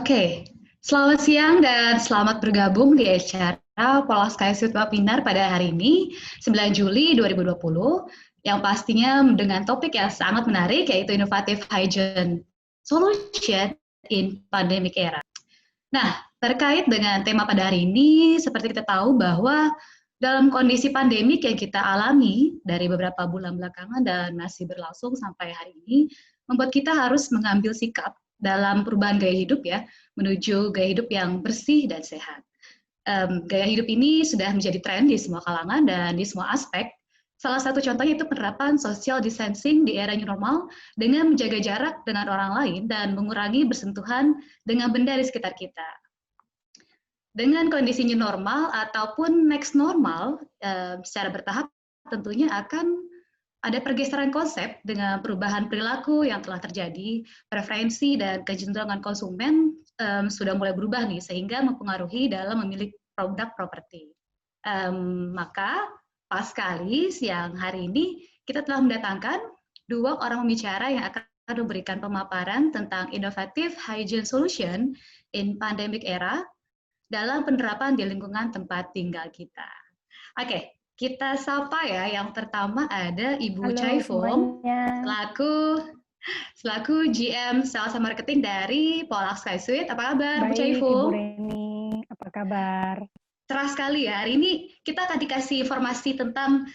Oke, selamat siang dan selamat bergabung di acara Pola Sky Suite Webinar pada hari ini, 9 Juli 2020, yang pastinya dengan topik yang sangat menarik, yaitu Innovative Hygiene Solution in Pandemic Era. Nah, terkait dengan tema pada hari ini, seperti kita tahu bahwa dalam kondisi pandemik yang kita alami dari beberapa bulan belakangan dan masih berlangsung sampai hari ini, membuat kita harus mengambil sikap dalam perubahan gaya hidup ya, menuju gaya hidup yang bersih dan sehat. Gaya hidup ini sudah menjadi tren di semua kalangan dan di semua aspek. Salah satu contohnya itu penerapan social distancing di era new normal dengan menjaga jarak dengan orang lain dan mengurangi bersentuhan dengan benda di sekitar kita. Dengan kondisi new normal ataupun next normal, secara bertahap tentunya akan ada pergeseran konsep dengan perubahan perilaku yang telah terjadi, preferensi dan kecenderungan konsumen sudah mulai berubah nih, sehingga mempengaruhi dalam memilih produk properti. Maka pas sekali siang hari ini kita telah mendatangkan dua orang pembicara yang akan memberikan pemaparan tentang innovative hygiene solution in pandemic era dalam penerapan di lingkungan tempat tinggal kita. Oke, kita sapa ya. Yang pertama ada Ibu Halo Chai Fung, semuanya. selaku GM Sales and Marketing dari Polax Sky Suite. Apa kabar, Bu Chai Baik, Ibu Fung? Reni. Apa kabar? Cerah sekali ya. Hari ini kita akan dikasih informasi tentang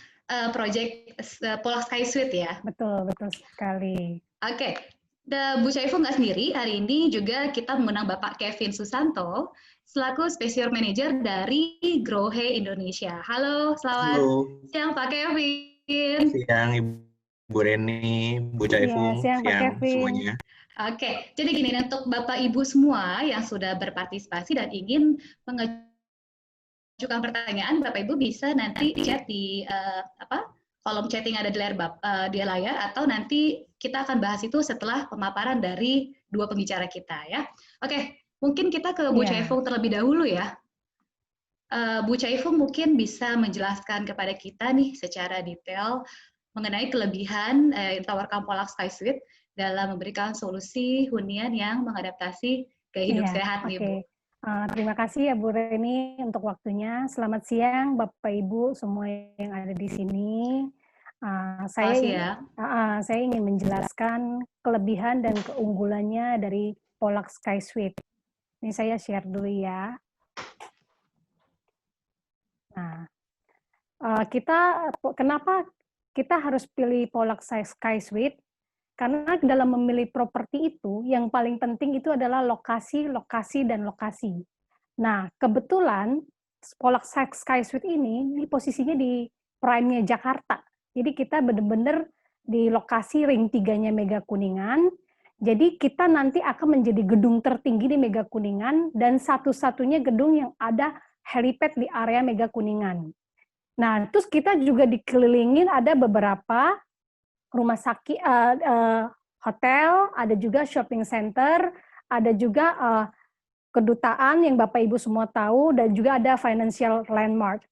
proyek Polax Sky Suite ya. Betul, betul sekali. Oke, Bu Syaiful nggak sendiri, hari ini juga kita mengundang Bapak Kevin Susanto, selaku Special Manager dari Grohe Indonesia. Halo, selamat Halo, siang Pak Kevin. siang Ibu Reni, Bu Iya, Caifung, siang Pak siang Kevin. semuanya. Oke, jadi gini, untuk Bapak Ibu semua yang sudah berpartisipasi dan ingin mengajukan pertanyaan, Bapak Ibu bisa nanti chat di kolom chatting ada di layar, atau nanti kita akan bahas itu setelah pemaparan dari dua pembicara kita ya. Oke, mungkin kita ke Bu Iya, Chaifung terlebih dahulu ya. Bu Chaifung mungkin bisa menjelaskan kepada kita nih secara detail mengenai kelebihan yang ditawarkan Polax Sky Suite dalam memberikan solusi hunian yang mengadaptasi gaya hidup iya, sehat nih, Bu. oke. Terima kasih ya Bu Reni untuk waktunya. Selamat siang Bapak Ibu semua yang ada di sini. Saya Makasih ya. saya ingin menjelaskan kelebihan dan keunggulannya dari Polax Sky Suite. Ini saya share dulu ya. Nah, kenapa kita harus pilih Polax Sky Suite? Karena dalam memilih properti itu, yang paling penting itu adalah lokasi, lokasi, dan lokasi. Nah, kebetulan Polax Sky Suite ini posisinya di prime-nya Jakarta. Jadi kita benar-benar di lokasi ring 3-nya Mega Kuningan. Jadi kita nanti akan menjadi gedung tertinggi di Mega Kuningan dan satu-satunya gedung yang ada helipad di area Mega Kuningan. Nah, terus kita juga dikelilingin ada beberapa rumah sakit, hotel, ada juga shopping center, ada juga kedutaan yang Bapak Ibu semua tahu, dan juga ada financial landmark.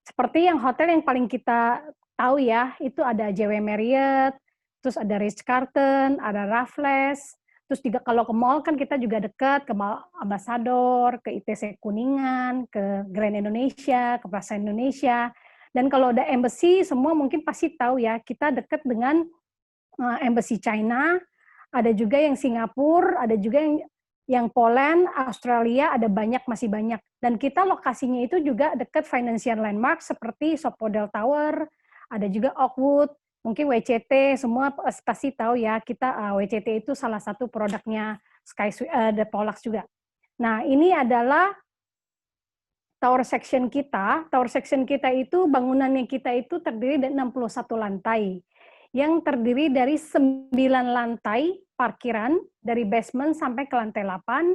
Seperti yang hotel yang paling kita tahu ya, itu ada JW Marriott, terus ada Ritz-Carlton, ada Raffles, terus juga kalau ke mall kan kita juga dekat ke Mall Ambassador, ke ITC Kuningan, ke Grand Indonesia, ke Plaza Indonesia. Dan kalau ada embassy, semua mungkin pasti tahu ya, kita dekat dengan embassy China, ada juga yang Singapura, ada juga yang Poland, Australia, ada banyak, masih banyak. Dan kita lokasinya itu juga dekat financial landmark seperti Sofitel Tower, ada juga Oakwood, mungkin WCT, semua pasti tahu ya, kita WCT itu salah satu produknya The Polax juga. Nah, ini adalah tower section kita. Tower section kita itu, bangunannya kita itu terdiri dari 61 lantai, yang terdiri dari 9 lantai parkiran, dari basement sampai ke lantai 8.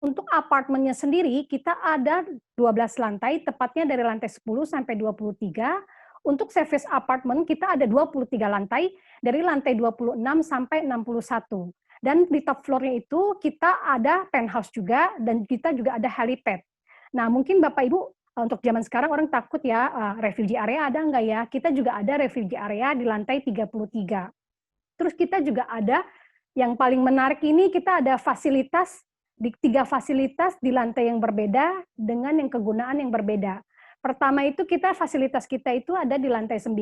Untuk apartemennya sendiri, kita ada 12 lantai, tepatnya dari lantai 10 sampai 23. Untuk service apartment, kita ada 23 lantai, dari lantai 26 sampai 61. Dan di top floor-nya itu kita ada penthouse juga, dan kita juga ada helipad. Nah, mungkin Bapak Ibu, untuk zaman sekarang orang takut ya, refugee area ada nggak ya? Kita juga ada refugee area di lantai 33. Terus kita juga ada Yang paling menarik ini kita ada fasilitas, di 3 fasilitas di lantai yang berbeda dengan yang kegunaan yang berbeda. Pertama itu fasilitas kita itu ada di lantai 9.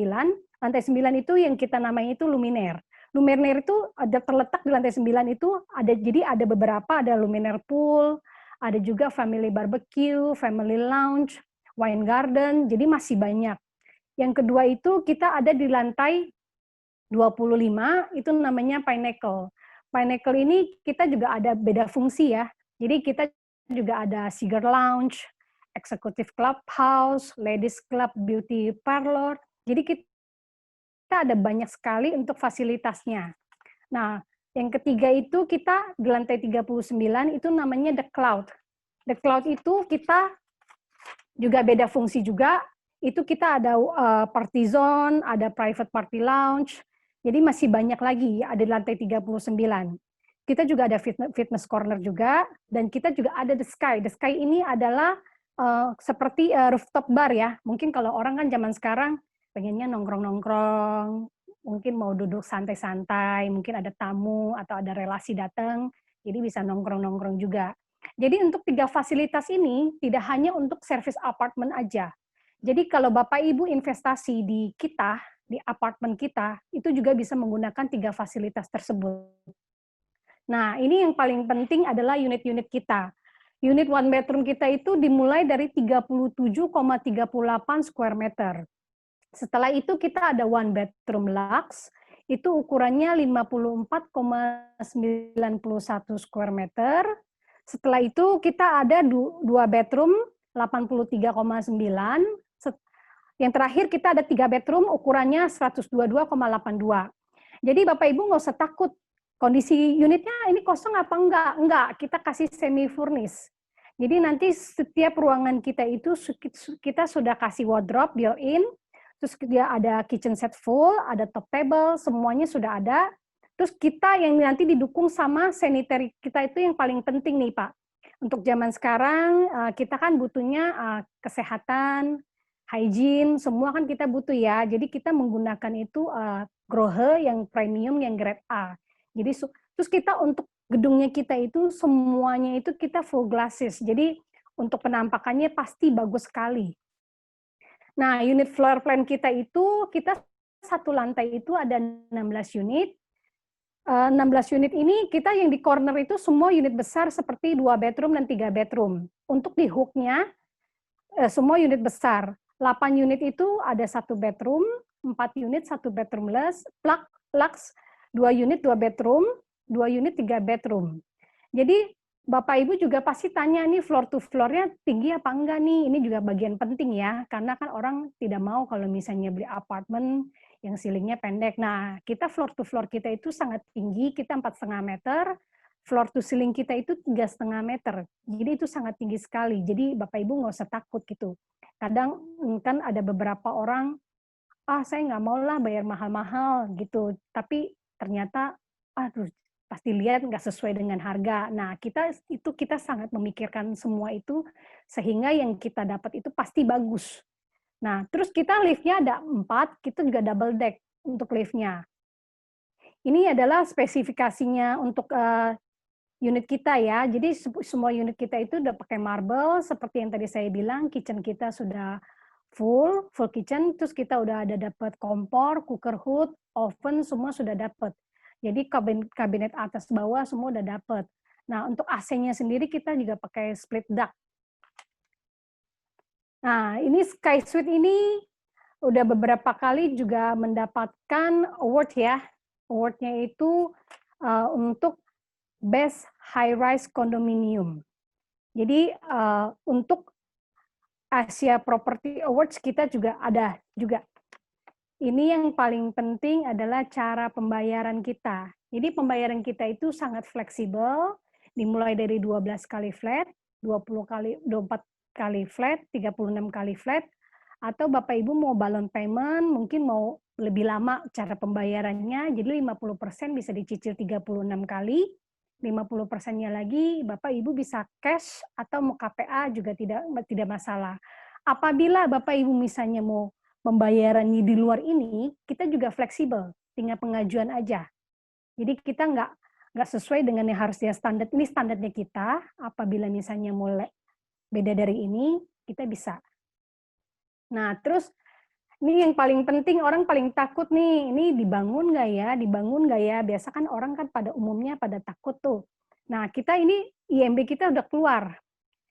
Lantai 9 itu yang kita namanya itu luminaire. Luminaire itu ada terletak di lantai 9 itu jadi ada beberapa, ada luminaire pool, ada juga family barbecue, family lounge, wine garden, jadi masih banyak. Yang kedua itu kita ada di lantai 25, itu namanya Pinnacle. Pinnacle ini kita juga ada beda fungsi ya. Jadi kita juga ada cigar lounge, executive clubhouse, ladies club, beauty parlor. Jadi kita ada banyak sekali untuk fasilitasnya. Nah, yang ketiga itu kita di lantai 39 itu namanya The Cloud. The Cloud itu kita juga beda fungsi juga. Itu kita ada party zone, ada private party lounge. Jadi masih banyak lagi, ada di lantai 39. Kita juga ada fitness corner juga, dan kita juga ada The Sky. The Sky ini adalah seperti rooftop bar ya. Mungkin kalau orang kan zaman sekarang pengennya nongkrong-nongkrong, mungkin mau duduk santai-santai, mungkin ada tamu atau ada relasi datang, jadi bisa nongkrong-nongkrong juga. Jadi untuk 3 fasilitas ini tidak hanya untuk service apartemen aja. Jadi kalau Bapak Ibu investasi di kita, di apartemen kita, itu juga bisa menggunakan 3 fasilitas tersebut. Nah, ini yang paling penting adalah unit-unit kita. Unit one bedroom kita itu dimulai dari 37,38 square meter. Setelah itu kita ada one bedroom lux, itu ukurannya 54,91 square meter. Setelah itu kita ada 2 bedroom 83,9. Yang terakhir kita ada 3 bedroom ukurannya 122,82. Jadi Bapak Ibu nggak usah takut kondisi unitnya ini kosong apa enggak. Enggak, kita kasih semi furnish. Jadi nanti setiap ruangan kita itu kita sudah kasih wardrobe built-in, terus dia ada kitchen set full, ada top table, semuanya sudah ada. Terus kita yang nanti didukung sama sanitary kita itu yang paling penting nih Pak. Untuk zaman sekarang kita kan butuhnya kesehatan, hygiene, semua kan kita butuh ya. Jadi kita menggunakan itu Grohe yang premium, yang grade A. Jadi terus kita untuk gedungnya kita itu semuanya itu kita full glasses. Jadi untuk penampakannya pasti bagus sekali. Nah, unit floor plan kita itu kita satu lantai itu ada 16 unit. 16 unit ini kita yang di corner itu semua unit besar seperti 2 bedroom dan 3 bedroom. Untuk di hooknya semua unit besar. 8 unit itu ada 1 bedroom, 4 unit 1 bedroom lux, 2 unit 2 bedroom, 2 unit 3 bedroom. Jadi Bapak Ibu juga pasti tanya nih floor to floor-nya tinggi apa enggak nih? Ini juga bagian penting ya, karena kan orang tidak mau kalau misalnya beli apartemen yang ceilingnya pendek. Nah, kita floor to floor kita itu sangat tinggi, kita 4,5 meter, floor to ceiling kita itu 3,5 meter. Jadi itu sangat tinggi sekali. Jadi Bapak Ibu nggak usah takut gitu. Kadang kan ada beberapa orang, saya nggak mau lah bayar mahal-mahal gitu. Tapi ternyata, aduh, pasti lihat nggak sesuai dengan harga. Nah, kita sangat memikirkan semua itu, sehingga yang kita dapat itu pasti bagus. Nah, terus kita liftnya ada 4, kita juga double deck untuk liftnya. Ini adalah spesifikasinya untuk unit kita ya. Jadi semua unit kita itu udah pakai marble, seperti yang tadi saya bilang, kitchen kita sudah full kitchen, terus kita udah ada dapat kompor, cooker hood, oven, semua sudah dapat. Jadi kabinet atas bawah semua udah dapat. Nah, untuk AC-nya sendiri kita juga pakai split duct. Nah, ini Sky Suite ini udah beberapa kali juga mendapatkan award ya. Award-nya itu untuk Best High Rise Condominium. Jadi untuk Asia Property Awards kita juga ada juga. Ini yang paling penting adalah cara pembayaran kita. Jadi pembayaran kita itu sangat fleksibel, dimulai dari 12 kali flat, 24 kali flat, 36 kali flat, atau Bapak Ibu mau balloon payment, mungkin mau lebih lama cara pembayarannya, jadi 50% bisa dicicil 36 kali, 50%-nya lagi Bapak Ibu bisa cash atau mau KPA juga tidak masalah. Apabila Bapak Ibu misalnya mau pembayarannya di luar ini, kita juga fleksibel, tinggal pengajuan aja. Jadi kita nggak sesuai dengan yang harusnya standar. Ini standarnya kita, apabila misalnya mulai beda dari ini, kita bisa. Nah, terus ini yang paling penting, orang paling takut nih, ini dibangun nggak ya, dibangun nggak ya? Biasa kan orang kan pada umumnya pada takut tuh. Nah, kita ini, IMB kita udah keluar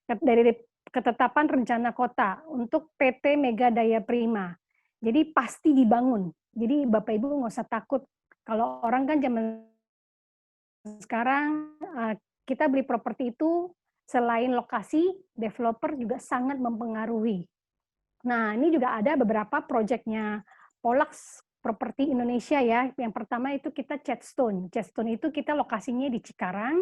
dari ketetapan rencana kota untuk PT Mega Daya Prima. Jadi pasti dibangun. Jadi Bapak Ibu nggak usah takut. Kalau orang kan zaman sekarang, kita beli properti itu, selain lokasi, developer juga sangat mempengaruhi. Nah, ini juga ada beberapa proyeknya Polax Properti Indonesia ya. Yang pertama itu kita Chatstone. Chatstone itu kita lokasinya di Cikarang.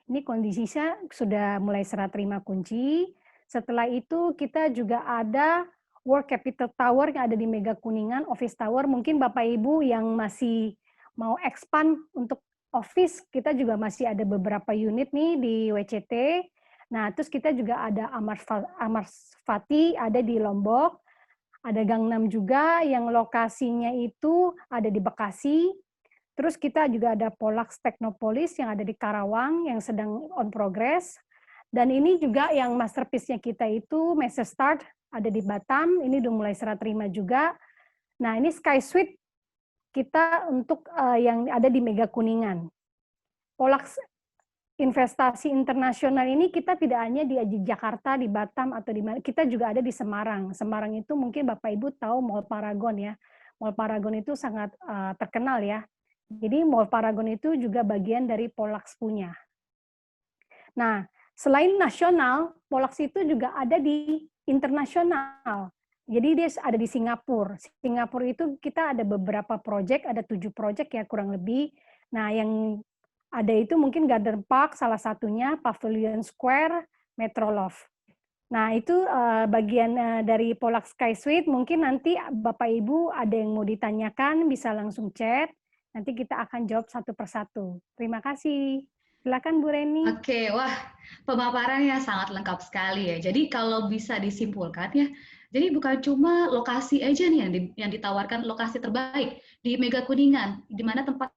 Ini kondisinya sudah mulai serah terima kunci. Setelah itu kita juga ada World Capital Tower yang ada di Mega Kuningan, Office Tower. Mungkin Bapak Ibu yang masih mau expand untuk office, kita juga masih ada beberapa unit nih di WCT. Nah, terus kita juga ada Amarsvati, ada di Lombok, ada Gangnam juga yang lokasinya itu ada di Bekasi. Terus kita juga ada Polax Technopolis yang ada di Karawang yang sedang on progress. Dan ini juga yang masterpiece-nya kita itu Mesa Start ada di Batam, ini udah mulai serah terima juga. Nah, ini Sky Suite kita untuk yang ada di Mega Kuningan. Polax investasi internasional ini kita tidak hanya di Jakarta, di Batam, atau di mana, kita juga ada di Semarang. Semarang itu mungkin Bapak Ibu tahu Mall Paragon ya. Mall Paragon itu sangat terkenal ya. Jadi Mall Paragon itu juga bagian dari Polax punya. Nah, selain nasional, Polax itu juga ada di internasional. Jadi dia ada di Singapura. Singapura itu kita ada beberapa proyek, ada 7 proyek ya kurang lebih. Nah, yang ada itu mungkin Garden Park, salah satunya Pavilion Square, Metrolove. Nah, itu bagian dari Polax Sky Suite. Mungkin nanti Bapak Ibu ada yang mau ditanyakan, bisa langsung chat. Nanti kita akan jawab satu persatu. Terima kasih. Silakan Bu Reni. Oke, wah pemaparannya sangat lengkap sekali ya. Jadi kalau bisa disimpulkan ya, jadi bukan cuma lokasi aja nih yang ditawarkan lokasi terbaik di Mega Kuningan, di mana tempat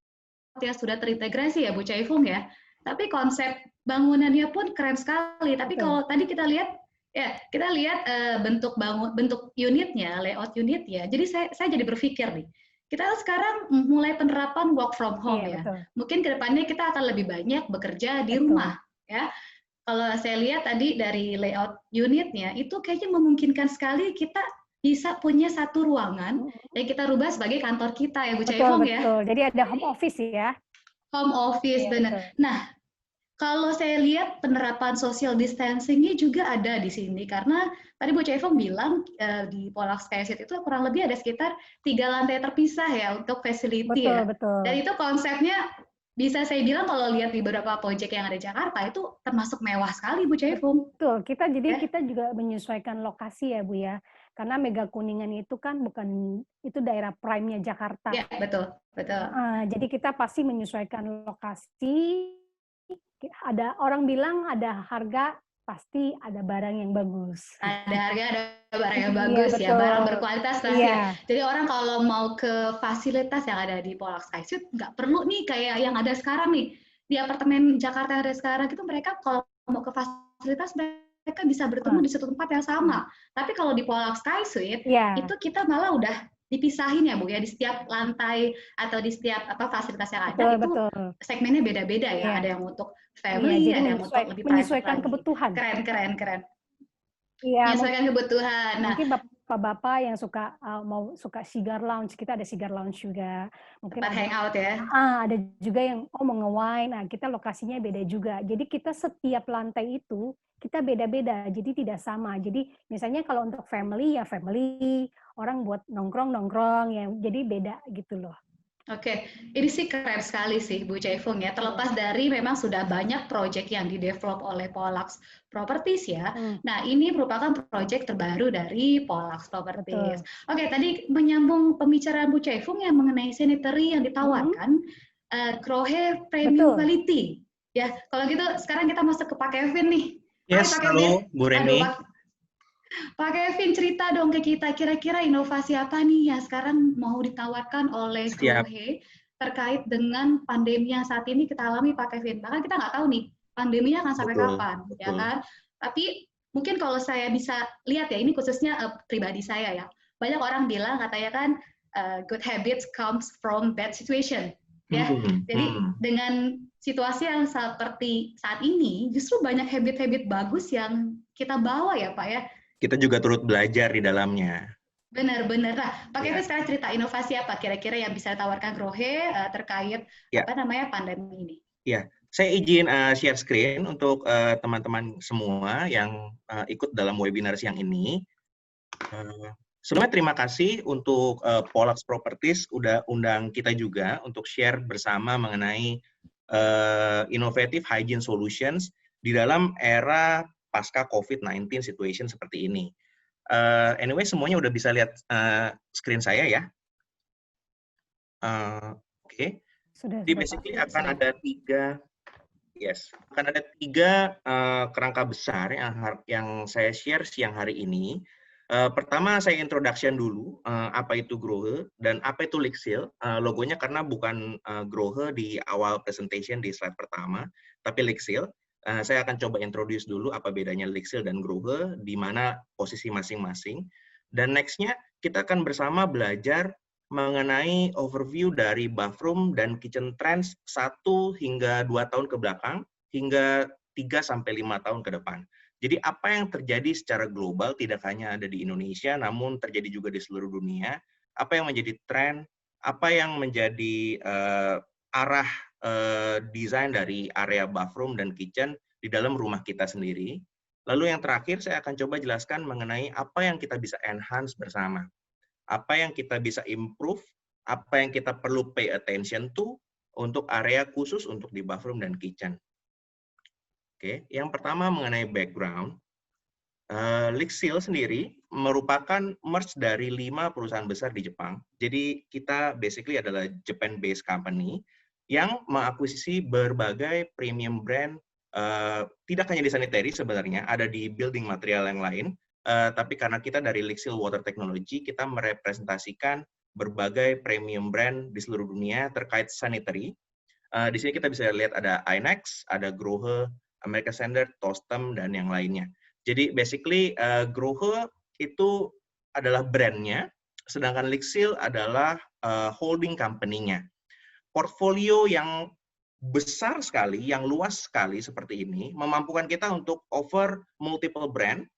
yang sudah terintegrasi ya Bu Caifung ya. Tapi konsep bangunannya pun keren sekali. Tapi kalau tadi kita lihat ya, kita lihat bentuk unitnya, layout unitnya. Jadi saya jadi berpikir nih, kita sekarang mulai penerapan work from home ya. Betul. Mungkin kedepannya kita akan lebih banyak bekerja di rumah ya. Kalau saya lihat tadi dari layout unitnya itu kayaknya memungkinkan sekali kita bisa punya satu ruangan yang kita rubah sebagai kantor kita ya Bu Caifung ya. Betul. Jadi ada home office ya. Home office Ya, benar. betul. Nah, kalau saya lihat penerapan social distancing-nya juga ada di sini karena tadi Bu Caifung bilang di Polax Sky Suite itu kurang lebih ada sekitar 3 lantai terpisah ya untuk facility ya. Betul. Dan itu konsepnya bisa saya bilang kalau lihat di beberapa proyek yang ada di Jakarta itu termasuk mewah sekali Bu Caifung. Betul. Kita juga menyesuaikan lokasi ya Bu ya. Karena Mega Kuningan itu kan itu daerah prime-nya Jakarta. Ya, betul. Jadi kita pasti menyesuaikan lokasi. Ada orang bilang ada harga, pasti ada barang yang bagus. Ada harga, ada barang yang bagus ya, barang berkualitas pasti ya. Jadi orang kalau mau ke fasilitas yang ada di Polax Sky Suite, nggak perlu nih kayak yang ada sekarang nih. Di apartemen Jakarta yang ada sekarang itu mereka kalau mau ke fasilitas mereka bisa bertemu di satu tempat yang sama. Tapi kalau di Polax Sky Suite itu kita malah udah dipisahin ya Bu ya, di setiap lantai atau di setiap fasilitas yang ada itu segmennya beda-beda ya. Ada yang untuk family, ada yang untuk lebih menyesuaikan kebutuhan. Keren. Iya, menyesuaikan kebutuhan. Nah, mungkin bapak-bapak yang suka cigar lounge, kita ada cigar lounge juga. Mungkin tempat hangout ya. Ada juga yang mau nge-wine. Nah, kita lokasinya beda juga. Jadi kita setiap lantai itu kita beda-beda, jadi tidak sama. Jadi misalnya kalau untuk family ya family, orang buat nongkrong ya, jadi beda gitu loh. Oke, ini sih keren sekali sih Bu Caifung ya. Terlepas dari memang sudah banyak proyek yang didevelop oleh Polax Properties ya. Nah, ini merupakan proyek terbaru dari Polax Properties. Oke, tadi menyambung pembicaraan Bu Caifung yang mengenai sanitary yang ditawarkan Krohe Premium Quality. Ya, kalau gitu sekarang kita masuk ke Pak Kevin nih. Yes, halo Bu Reni. Pak Kevin, cerita dong ke kita, kira-kira inovasi apa nih yang sekarang mau ditawarkan oleh Krohe terkait dengan pandemi yang saat ini kita alami Pak Kevin. Bahkan kita nggak tahu nih pandeminya akan sampai kapan, ya kan? Tapi mungkin kalau saya bisa lihat ya, ini khususnya pribadi saya ya. Banyak orang bilang katanya kan good habits comes from bad situation, ya. Jadi dengan situasi yang seperti saat ini, justru banyak habit-habit bagus yang kita bawa ya Pak ya. Kita juga turut belajar di dalamnya. Benar-benar. Nah, Pak Kevin sekarang cerita inovasi apa kira-kira yang bisa ditawarkan Grohe terkait pandemi ini? Ya, saya izin share screen untuk teman-teman semua yang ikut dalam webinar siang ini. Sebelumnya terima kasih untuk Pollux Properties udah undang kita juga untuk share bersama mengenai innovative hygiene solutions di dalam era pasca COVID-19 situation seperti ini. Anyway, semuanya udah bisa lihat screen saya ya. Oke. Jadi basically akan ada tiga kerangka besar yang saya share siang hari ini. Pertama saya introduction dulu apa itu Grohe dan apa itu Lixil. Logonya karena bukan Grohe di awal presentation di slide pertama, tapi Lixil. Saya akan coba introduce dulu apa bedanya Lixil dan Grohe, di mana posisi masing-masing. Dan next-nya kita akan bersama belajar mengenai overview dari bathroom dan kitchen trends 1 hingga 2 tahun ke belakang, hingga 3-5 tahun ke depan. Jadi apa yang terjadi secara global tidak hanya ada di Indonesia, namun terjadi juga di seluruh dunia. Apa yang menjadi tren, apa yang menjadi arah desain dari area bathroom dan kitchen di dalam rumah kita sendiri. Lalu yang terakhir saya akan coba jelaskan mengenai apa yang kita bisa enhance bersama. Apa yang kita bisa improve, apa yang kita perlu pay attention to untuk area khusus untuk di bathroom dan kitchen. Oke, yang pertama mengenai background. Lixil sendiri merupakan merge dari 5 perusahaan besar di Jepang. Jadi kita basically adalah Japan-based company yang mengakuisisi berbagai premium brand, tidak hanya di sanitary sebenarnya, ada di building material yang lain, tapi karena kita dari Lixil Water Technology, kita merepresentasikan berbagai premium brand di seluruh dunia terkait sanitary. Di sini kita bisa lihat ada INEX, ada Grohe, American Standard, Tostem, dan yang lainnya. Jadi basically Grohe itu adalah brandnya, sedangkan Lixil adalah holding company-nya. Portfolio yang besar sekali, yang luas sekali seperti ini, memampukan kita untuk offer multiple brand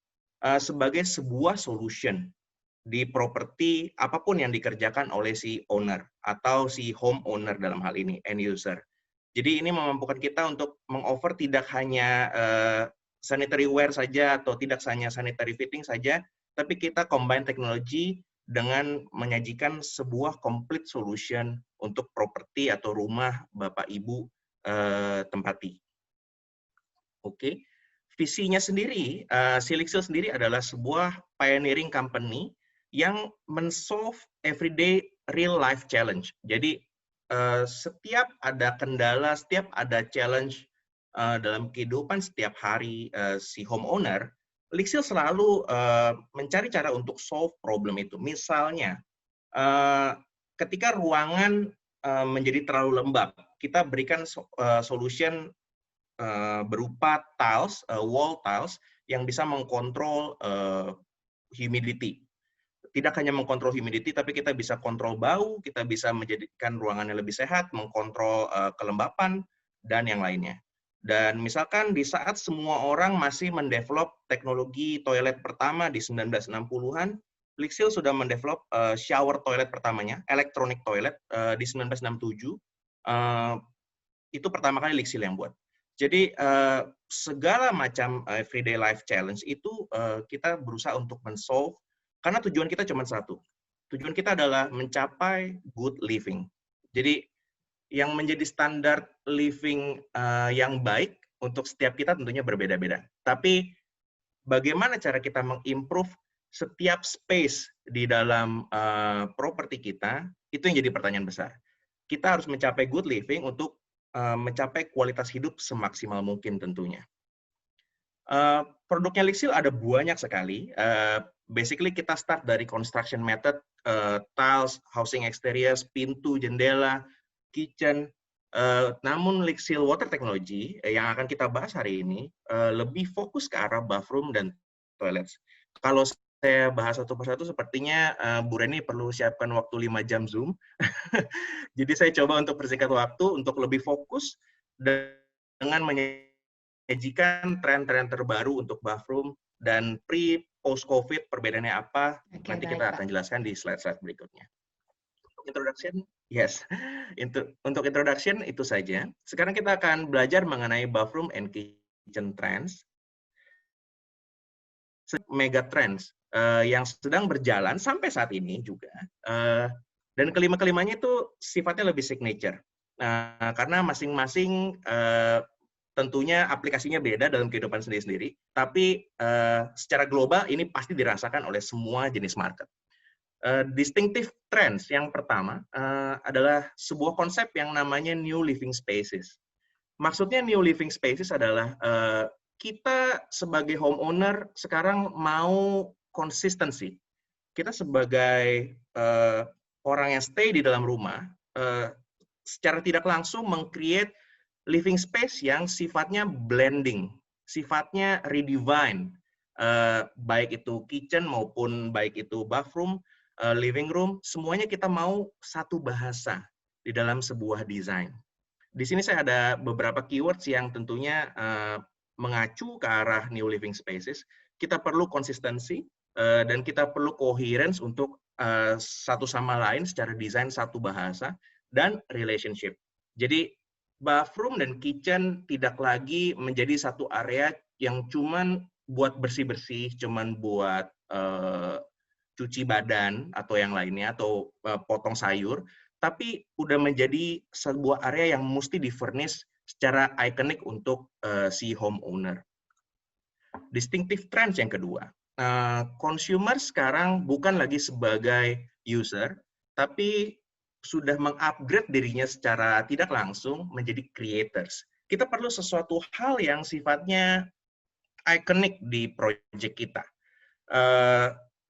sebagai sebuah solution di properti apapun yang dikerjakan oleh si owner atau si homeowner dalam hal ini, end user. Jadi ini memampukan kita untuk mengoffer tidak hanya sanitary ware saja atau tidak hanya sanitary fitting saja, tapi kita combine teknologi dengan menyajikan sebuah complete solution untuk properti atau rumah Bapak Ibu tempati. Oke. Visinya sendiri, Lixil sendiri adalah sebuah pioneering company yang men-solve everyday real life challenge. Jadi setiap ada kendala, setiap ada challenge dalam kehidupan setiap hari si homeowner, Lixil selalu mencari cara untuk solve problem itu. Misalnya, ketika ruangan menjadi terlalu lembab, kita berikan solution berupa tiles, wall tiles, yang bisa mengkontrol humidity. Tidak hanya mengkontrol humidity, tapi kita bisa kontrol bau, kita bisa menjadikan ruangannya lebih sehat, mengkontrol kelembapan, dan yang lainnya. Dan misalkan di saat semua orang masih mendevelop teknologi toilet pertama di 1960-an, Lixil sudah mendevelop shower toilet pertamanya, electronic toilet di 1967. Itu pertama kali Lixil yang buat. Jadi segala macam everyday life challenge itu kita berusaha untuk men-solve, karena tujuan kita cuma satu. Tujuan kita adalah mencapai good living. Jadi yang menjadi standar living yang baik untuk setiap kita tentunya berbeda-beda. Tapi bagaimana cara kita mengimprove setiap space di dalam properti kita, itu yang jadi pertanyaan besar. Kita harus mencapai good living untuk mencapai kualitas hidup semaksimal mungkin tentunya. Produknya Lixil ada banyak sekali. Basically kita start dari construction method, tiles, housing exteriors, pintu, jendela, kitchen. Namun Lixil Water Technology yang akan kita bahas hari ini lebih fokus ke arah bathroom dan toilets. Kalau saya bahas satu persatu, sepertinya Bu Reni perlu siapkan waktu 5 jam Zoom. Jadi saya coba untuk persingkat waktu untuk lebih fokus dengan menyajikan tren-tren terbaru untuk bathroom dan post-COVID perbedaannya apa. Nanti kita akan jelaskan di slide-slide berikutnya. Introduction, yes. Untuk introduction itu saja. Sekarang kita akan belajar mengenai bathroom and kitchen trends, mega trends yang sedang berjalan sampai saat ini juga. Dan kelima-kelimanya itu sifatnya lebih signature. Karena masing-masing tentunya aplikasinya beda dalam kehidupan sendiri-sendiri, tapi secara global ini pasti dirasakan oleh semua jenis market. Distinctive trends yang pertama adalah sebuah konsep yang namanya new living spaces. Maksudnya new living spaces adalah kita sebagai homeowner sekarang mau konsistensi. Kita sebagai orang yang stay di dalam rumah, secara tidak langsung meng-create living space yang sifatnya blending, sifatnya redefine, baik itu kitchen maupun baik itu bathroom, living room, semuanya kita mau satu bahasa di dalam sebuah desain. Di sini saya ada beberapa keywords yang tentunya mengacu ke arah new living spaces. Kita perlu konsistensi dan kita perlu coherence untuk satu sama lain secara desain satu bahasa dan relationship. Jadi bathroom dan kitchen tidak lagi menjadi satu area yang cuman buat bersih-bersih, cuman buat cuci badan atau yang lainnya, atau potong sayur, tapi udah menjadi sebuah area yang mesti di-furnish secara ikonik untuk si homeowner. Distinctive trends yang kedua, consumer sekarang bukan lagi sebagai user, tapi sudah mengupgrade dirinya secara tidak langsung menjadi creators. Kita perlu sesuatu hal yang sifatnya ikonik di project kita.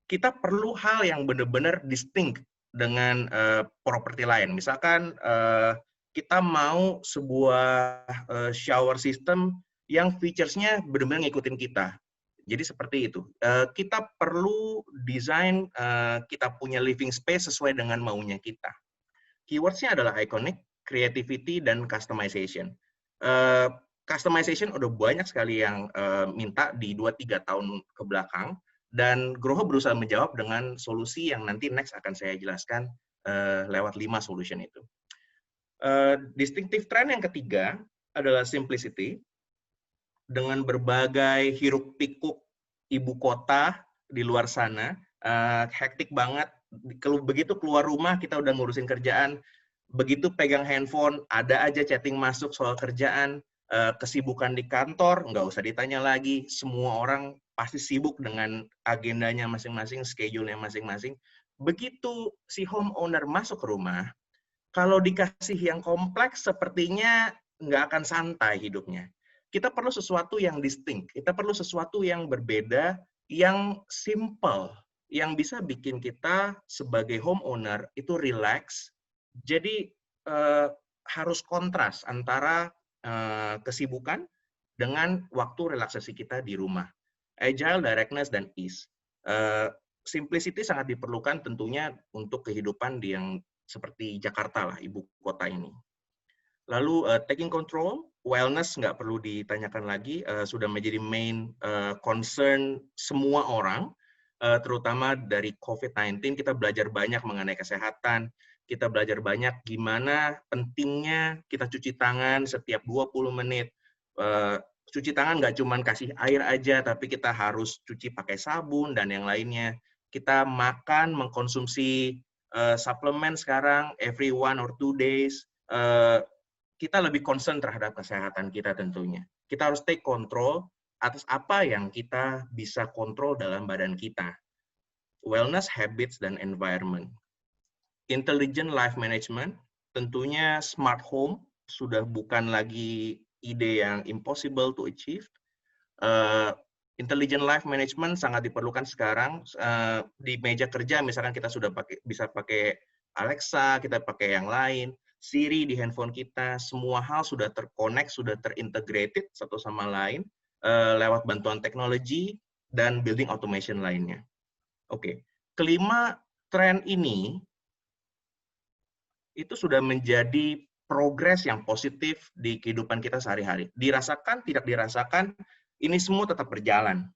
Kita perlu hal yang benar-benar distinct dengan properti lain. Misalkan kita mau sebuah shower system yang features-nya benar-benar ngikutin kita. Jadi seperti itu. Kita perlu desain kita punya living space sesuai dengan maunya kita. Keywords-nya adalah iconic, creativity, dan customization. Customization udah banyak sekali yang minta di 2-3 tahun ke belakang, dan Groho berusaha menjawab dengan solusi yang nanti next akan saya jelaskan lewat 5 solution itu. Distinctive trend yang ketiga adalah simplicity. Dengan berbagai hiruk-pikuk ibu kota di luar sana, hektik banget. Begitu keluar rumah kita udah ngurusin kerjaan, begitu pegang handphone ada aja chatting masuk soal kerjaan. Kesibukan di kantor nggak usah ditanya lagi, semua orang pasti sibuk dengan agendanya masing-masing, schedule-nya masing-masing. Begitu si homeowner masuk ke rumah, kalau dikasih yang kompleks sepertinya nggak akan santai hidupnya. Kita perlu sesuatu yang distinct, kita perlu sesuatu yang berbeda, yang simple, yang bisa bikin kita sebagai homeowner itu relax. Jadi harus kontras antara kesibukan dengan waktu relaksasi kita di rumah. Agile, directness, dan ease. Simplicity sangat diperlukan tentunya untuk kehidupan yang seperti Jakarta lah, ibu kota ini. Lalu taking control, wellness nggak perlu ditanyakan lagi, sudah menjadi main concern semua orang, terutama dari COVID-19. Kita belajar banyak mengenai kesehatan, kita belajar banyak gimana pentingnya kita cuci tangan setiap 20 menit. Cuci tangan nggak cuma kasih air aja, tapi kita harus cuci pakai sabun dan yang lainnya. Kita makan, mengkonsumsi suplemen sekarang every 1 or 2 days. Kita lebih concern terhadap kesehatan kita tentunya. Kita harus take control atas apa yang kita bisa kontrol dalam badan kita. Wellness, habits, dan environment. Intelligent life management, tentunya smart home sudah bukan lagi ide yang impossible to achieve. Intelligent life management sangat diperlukan sekarang di meja kerja. Misalkan kita sudah bisa pakai Alexa, kita pakai yang lain. Siri di handphone kita, semua hal sudah terconnect, sudah terintegrated satu sama lain lewat bantuan teknologi dan building automation lainnya. Oke, kelima tren ini itu sudah menjadi progres yang positif di kehidupan kita sehari-hari. Dirasakan, tidak dirasakan, ini semua tetap berjalan.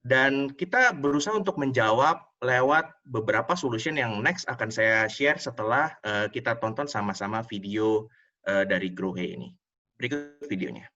Dan kita berusaha untuk menjawab lewat beberapa solution yang next akan saya share setelah kita tonton sama-sama video dari Grohe ini. Berikut videonya.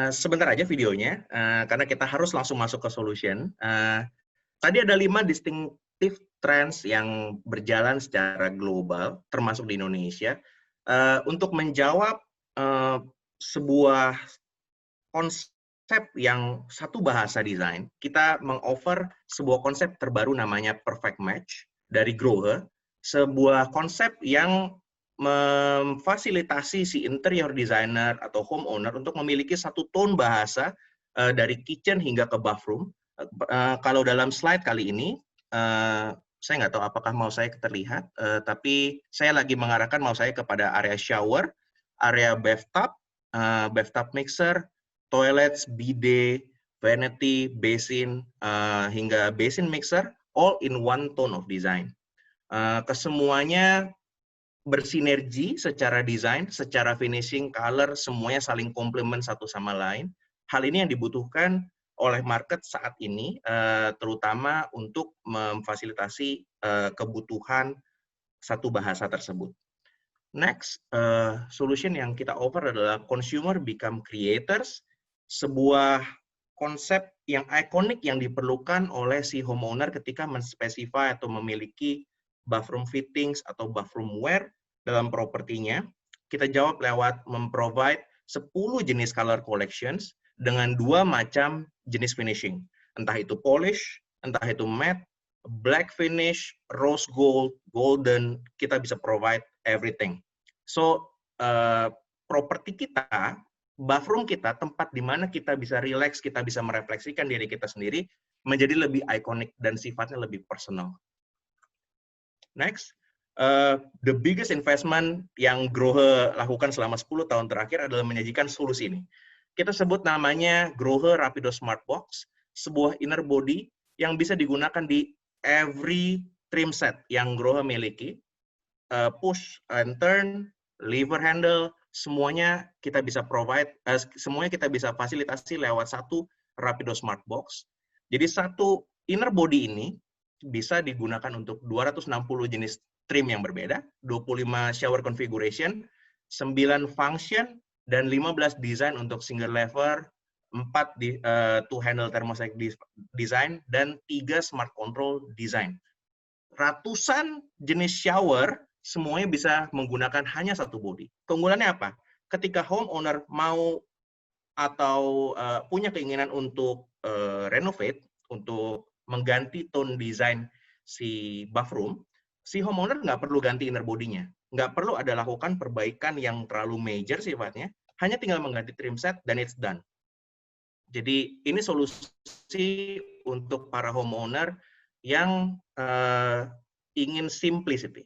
Sebentar aja videonya, karena kita harus langsung masuk ke solution. Tadi ada 5 distinctive trends yang berjalan secara global, termasuk di Indonesia. Untuk menjawab sebuah konsep yang satu bahasa desain, kita mengoffer sebuah konsep terbaru namanya Perfect Match dari Grohe, sebuah konsep yang memfasilitasi si interior designer atau homeowner untuk memiliki satu tone bahasa dari kitchen hingga ke bathroom. Kalau dalam slide kali ini, saya nggak tahu apakah mau saya terlihat, tapi saya lagi mengarahkan mau saya kepada area shower, area bathtub mixer, toilets, bidet, vanity, basin, hingga basin mixer, all in one tone of design. Kesemuanya bersinergi secara desain, secara finishing, color, semuanya saling komplement satu sama lain. Hal ini yang dibutuhkan oleh market saat ini, terutama untuk memfasilitasi kebutuhan satu bahasa tersebut. Next, solution yang kita offer adalah consumer become creators, sebuah konsep yang ikonik yang diperlukan oleh si homeowner ketika menspesify atau memiliki bathroom fittings atau bathroom wear dalam propertinya. Kita jawab lewat memprovide 10 jenis color collections dengan 2 macam jenis finishing. Entah itu polish, entah itu matte, black finish, rose gold, golden, kita bisa provide everything. So, properti kita, bathroom kita, tempat di mana kita bisa relax, kita bisa merefleksikan diri kita sendiri, menjadi lebih ikonik dan sifatnya lebih personal. Next, the biggest investment yang Grohe lakukan selama 10 tahun terakhir adalah menyajikan solusi ini. Kita sebut namanya Grohe Rapido Smart Box, sebuah inner body yang bisa digunakan di every trim set yang Grohe miliki. Push and turn, lever handle, semuanya kita bisa provide, semuanya kita bisa fasilitasi lewat satu Rapido Smart Box. Jadi satu inner body ini bisa digunakan untuk 260 jenis trim yang berbeda, 25 shower configuration, 9 function, dan 15 desain untuk single lever, 4 two handle thermostatic design, dan 3 smart control design. Ratusan jenis shower, semuanya bisa menggunakan hanya satu body. Keunggulannya apa? Ketika homeowner mau atau punya keinginan untuk renovate, untuk mengganti tone design si bathroom, si homeowner nggak perlu ganti inner body-nya. Nggak perlu ada lakukan perbaikan yang terlalu major sifatnya, hanya tinggal mengganti trim set dan it's done. Jadi ini solusi untuk para homeowner yang ingin simplicity.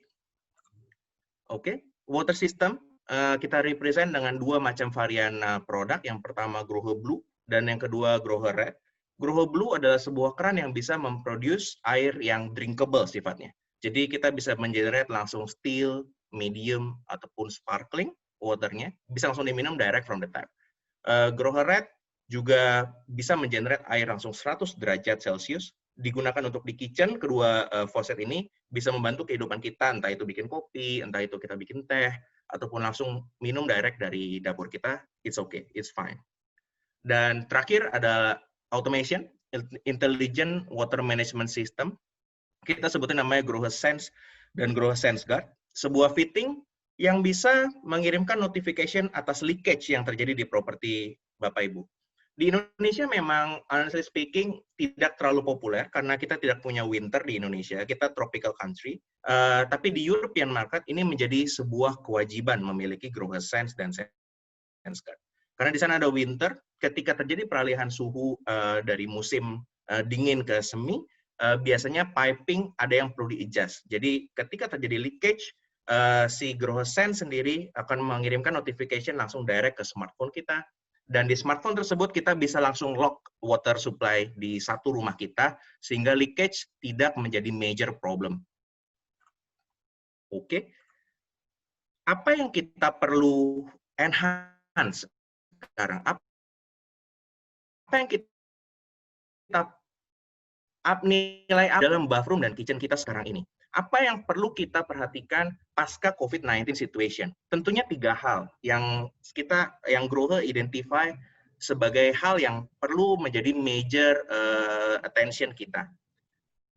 Oke, water system kita represent dengan dua macam varian produk. Yang pertama Grohe Blue dan yang kedua Grohe Red. Grohe Blue adalah sebuah keran yang bisa memproduce air yang drinkable sifatnya. Jadi kita bisa mengenerate langsung still, medium, ataupun sparkling waternya. Bisa langsung diminum direct from the tap. Grohe Red juga bisa mengenerate air langsung 100 derajat Celcius. Digunakan untuk di kitchen, kedua faucet ini bisa membantu kehidupan kita, entah itu bikin kopi, entah itu kita bikin teh, ataupun langsung minum direct dari dapur kita, it's okay, it's fine. Dan terakhir ada automation, intelligent water management system. Kita sebutnya namanya Grohe Sense dan Grohe Sense Guard. Sebuah fitting yang bisa mengirimkan notification atas leakage yang terjadi di properti Bapak Ibu. Di Indonesia memang, honestly speaking, tidak terlalu populer karena kita tidak punya winter di Indonesia, kita tropical country. Tapi di European market ini menjadi sebuah kewajiban memiliki Grohe Sense dan Sense Guard. Karena di sana ada winter, ketika terjadi peralihan suhu dari musim dingin ke semi, biasanya piping ada yang perlu di-adjust. Jadi ketika terjadi leakage, si Grohe Sense sendiri akan mengirimkan notification langsung direct ke smartphone kita. Dan di smartphone tersebut kita bisa langsung lock water supply di satu rumah kita, sehingga leakage tidak menjadi major problem. Oke. Apa yang kita perlu enhance sekarang? Apa yang kita nilai dalam bathroom dan kitchen kita sekarang ini? Apa yang perlu kita perhatikan pasca COVID-19 situation? Tentunya 3 hal yang Grohe identify sebagai hal yang perlu menjadi major attention kita.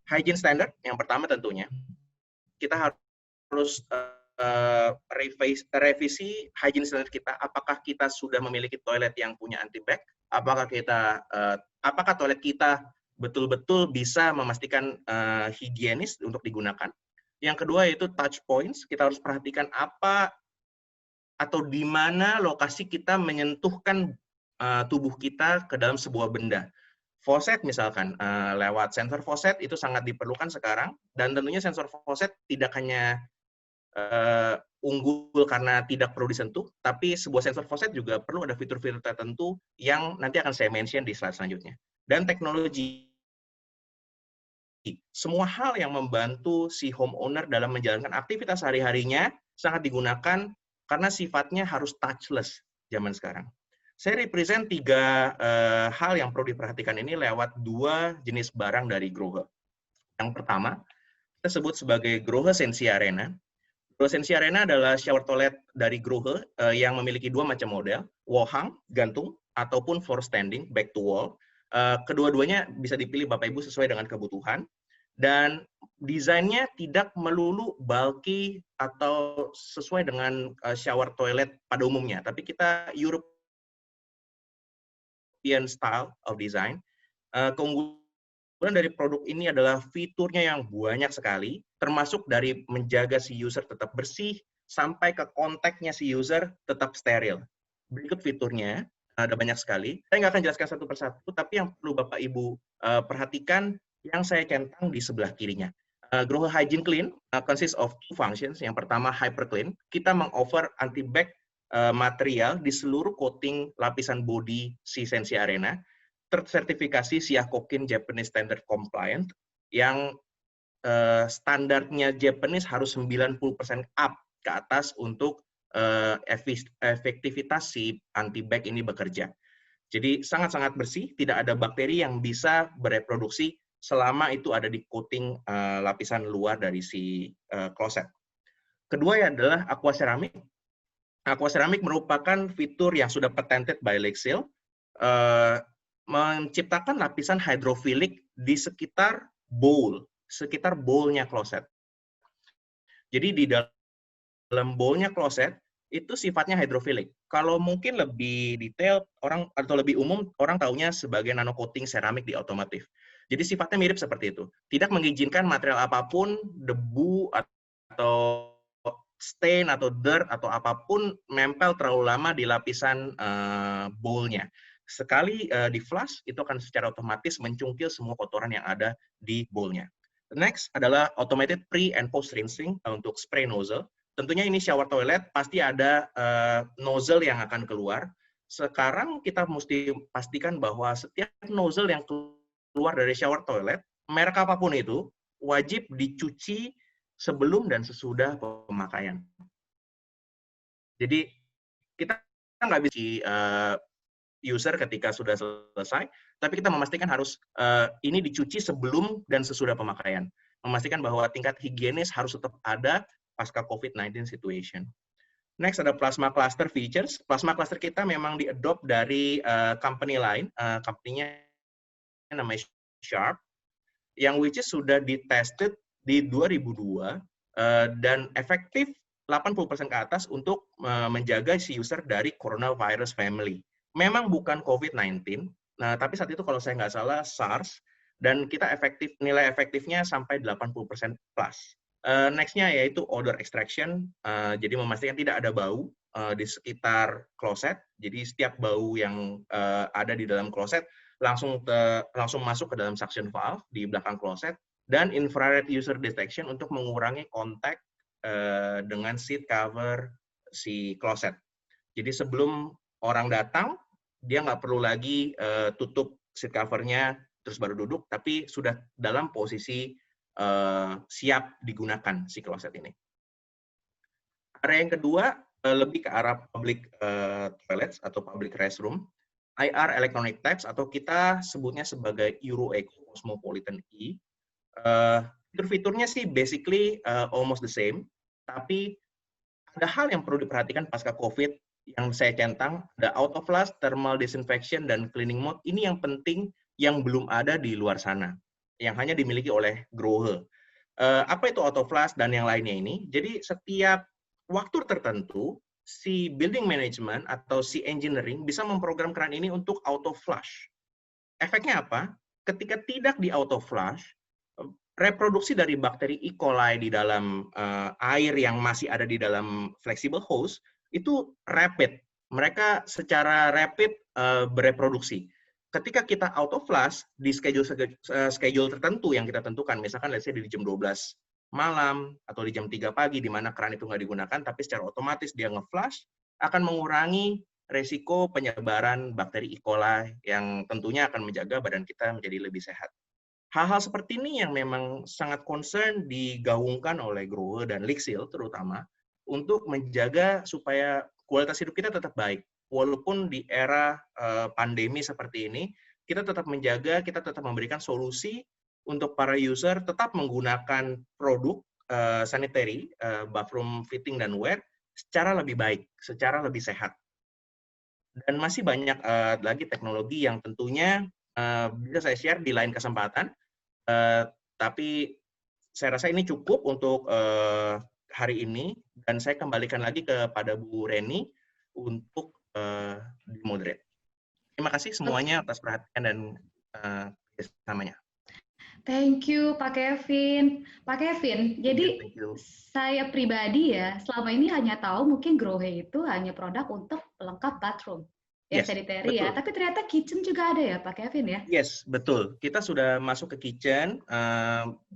Hygiene standard yang pertama tentunya. Kita harus revisi hygiene standard kita. Apakah kita sudah memiliki toilet yang punya anti-bac? Apakah toilet kita betul-betul bisa memastikan higienis untuk digunakan. Yang kedua yaitu touch points. Kita harus perhatikan apa atau di mana lokasi kita menyentuhkan tubuh kita ke dalam sebuah benda. Faucet misalkan, lewat sensor faucet itu sangat diperlukan sekarang. Dan tentunya sensor faucet tidak hanya unggul karena tidak perlu disentuh, tapi sebuah sensor faucet juga perlu ada fitur-fitur tertentu yang nanti akan saya mention di slide selanjutnya. Dan teknologi. Semua hal yang membantu si homeowner dalam menjalankan aktivitas sehari-harinya sangat digunakan karena sifatnya harus touchless zaman sekarang. Saya represent 3 hal yang perlu diperhatikan ini lewat 2 jenis barang dari Grohe. Yang pertama, kita sebut sebagai Grohe Sensi Arena. Grohe Sensi Arena adalah shower toilet dari Grohe yang memiliki 2 macam model, wall hang, gantung, ataupun floor standing, back to wall. Kedua-duanya bisa dipilih Bapak Ibu sesuai dengan kebutuhan, dan desainnya tidak melulu bulky atau sesuai dengan shower toilet pada umumnya, tapi kita European style of design. Keunggulan dari produk ini adalah fiturnya yang banyak sekali, termasuk dari menjaga si user tetap bersih, sampai ke kontaknya si user tetap steril. Berikut fiturnya. Ada banyak sekali. Saya nggak akan jelaskan satu persatu, tapi yang perlu Bapak Ibu perhatikan yang saya centang di sebelah kirinya. Grohe Hygiene Clean consists of 2 functions. Yang pertama, Hyper Clean. Kita meng-offer anti-bac material di seluruh coating lapisan body si Sensi Arena, tersertifikasi Shikokin Japanese Standard Compliant, yang standarnya Japanese harus 90% up ke atas untuk efektivitas si anti-bac ini bekerja. Jadi sangat-sangat bersih, tidak ada bakteri yang bisa bereproduksi selama itu ada di coating lapisan luar dari si kloset. Kedua adalah Aqua Ceramic. Aqua Ceramic merupakan fitur yang sudah patented by Lexil, menciptakan lapisan hidrofilik di sekitar bowl-nya kloset. Jadi di dalam bowl-nya kloset itu sifatnya hidrofilik. Kalau mungkin lebih detail atau lebih umum orang taunya sebagai nano coating seramik di otomotif. Jadi sifatnya mirip seperti itu. Tidak mengizinkan material apapun, debu atau stain atau dirt atau apapun nempel terlalu lama di lapisan bowl-nya. Sekali di flush itu akan secara otomatis mencungkil semua kotoran yang ada di bowl-nya. Next adalah automated pre and post rinsing untuk spray nozzle. tentunya ini shower toilet, pasti ada nozzle yang akan keluar. Sekarang kita mesti pastikan bahwa setiap nozzle yang keluar dari shower toilet, merek apapun itu, wajib dicuci sebelum dan sesudah pemakaian. Jadi kita nggak bisa user ketika sudah selesai, tapi kita memastikan harus ini dicuci sebelum dan sesudah pemakaian. Memastikan bahwa tingkat higienis harus tetap ada pasca COVID-19 situation. Next ada plasma cluster features. Plasma cluster kita memang di-adopt dari company lain, company-nya namanya Sharp, yang which is sudah di-tested di 2002 dan efektif 80% ke atas untuk menjaga si user dari coronavirus family. Memang bukan COVID-19, nah tapi saat itu kalau saya nggak salah SARS, dan kita nilai efektifnya sampai 80% plus. Next-nya yaitu odor extraction, jadi memastikan tidak ada bau di sekitar kloset, jadi setiap bau yang ada di dalam kloset langsung masuk ke dalam suction valve di belakang kloset, dan infrared user detection untuk mengurangi kontak dengan seat cover si kloset. Jadi sebelum orang datang, dia nggak perlu lagi tutup seat cover-nya terus baru duduk, tapi sudah dalam posisi siap digunakan si kloset ini. Area yang kedua lebih ke arah public toilets atau public restroom, IR electronic taps atau kita sebutnya sebagai Euro Eco Cosmopolitan E. Fitur-fiturnya sih basically almost the same, tapi ada hal yang perlu diperhatikan pasca COVID yang saya centang, ada auto flush, thermal disinfection, dan cleaning mode. Ini yang penting yang belum ada di luar sana, yang hanya dimiliki oleh Grohe. Apa itu auto flush dan yang lainnya ini? Jadi setiap waktu tertentu, si building management atau si engineering bisa memprogram keran ini untuk auto flush. Efeknya apa? Ketika tidak di auto flush, reproduksi dari bakteri E. coli di dalam air yang masih ada di dalam flexible hose itu rapid. Mereka secara rapid bereproduksi. Ketika kita auto flush di schedule tertentu yang kita tentukan, misalkan let's say di jam 12 malam atau di jam 3 pagi di mana keran itu nggak digunakan, tapi secara otomatis dia nge-flush, akan mengurangi resiko penyebaran bakteri E. coli yang tentunya akan menjaga badan kita menjadi lebih sehat. Hal-hal seperti ini yang memang sangat concern digaungkan oleh Grohe dan Lixil terutama untuk menjaga supaya kualitas hidup kita tetap baik. Walaupun di era pandemi seperti ini, kita tetap menjaga, kita tetap memberikan solusi untuk para user tetap menggunakan produk sanitary, bathroom fitting dan wear secara lebih baik, secara lebih sehat. Dan masih banyak lagi teknologi yang tentunya bisa saya share di lain kesempatan, tapi saya rasa ini cukup untuk hari ini, dan saya kembalikan lagi kepada Bu Reni untuk di-moderate. Terima kasih semuanya atas perhatian dan kerjasamanya. Thank you, Pak Kevin. Pak Kevin, jadi saya pribadi ya, selama ini hanya tahu mungkin Grohe itu hanya produk untuk pelengkap bathroom. Ya, yes, sanitary ya, tapi ternyata kitchen juga ada ya, Pak Kevin ya? Yes, betul. Kita sudah masuk ke kitchen,